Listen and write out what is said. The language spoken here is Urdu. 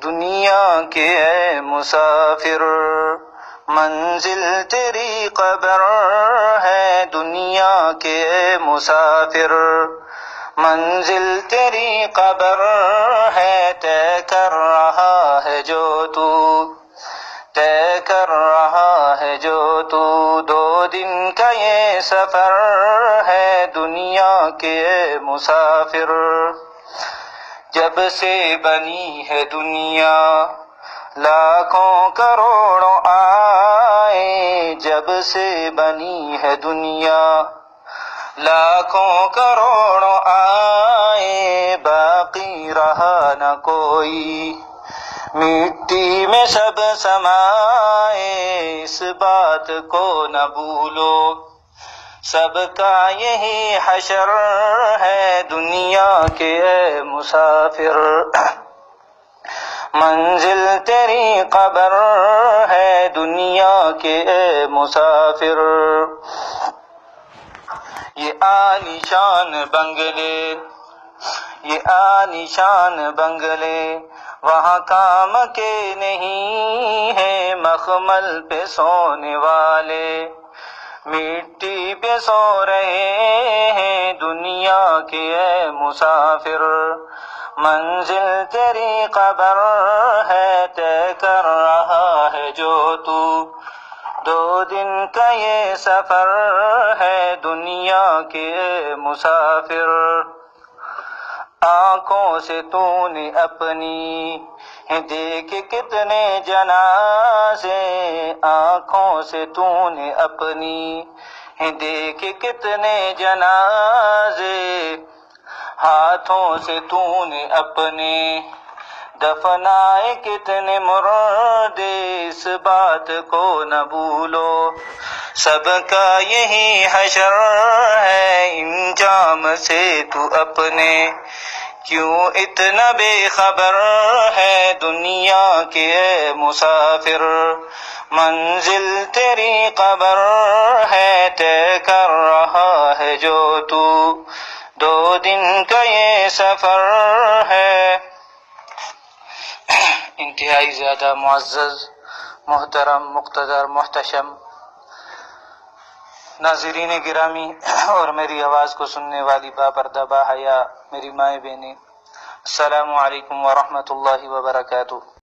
دنیا کے اے مسافر، منزل تیری قبر ہے دنیا کے اے مسافر، منزل تیری قبر ہے، طے کر رہا ہے جو تو، طے کر رہا ہے جو تو، 2 دن کا یہ سفر ہے دنیا کے اے مسافر۔ جب سے بنی ہے دنیا لاکھوں کروڑوں آئے، جب سے بنی ہے دنیا لاکھوں کروڑوں آئے، باقی رہا نہ کوئی، مٹی میں سب سمائے، اس بات کو نہ بھولو، سب کا یہی حشر ہے دنیا کے اے مسافر، منزل تیری قبر ہے دنیا کے اے مسافر۔ یہ عالیشان بنگلے، یہ عالیشان بنگلے وہاں کام کے نہیں ہے، مخمل پہ سونے والے مٹی پہ سو رہے ہیں دنیا کے اے مسافر، منزل تیری قبر ہے، طے کر رہا ہے جو تو، 2 دن کا یہ سفر ہے دنیا کے اے مسافر۔ آنکھوں سے تو نے اپنی دیکھ کتنے جنازے، آنکھوں سے تو نے اپنی دیکھ کتنے جنازے، ہاتھوں سے تو نے اپنے دفنائے کتنے مردے، اس بات کو نہ بھولو، سب کا یہی حشر ہے، انجام سے تو اپنے کیوں اتنا بے خبر ہے دنیا کے اے مسافر، منزل تیری قبر ہے، طے کر رہا ہے جو تو، 2 دن کا یہ سفر ہے۔ انتہائی زیادہ معزز، محترم، مقتدر، محتشم ناظرین گرامی اور میری آواز کو سننے والی باپردہ باحیا میری مائیں بہنیں، السلام علیکم ورحمۃ اللہ وبرکاتہ۔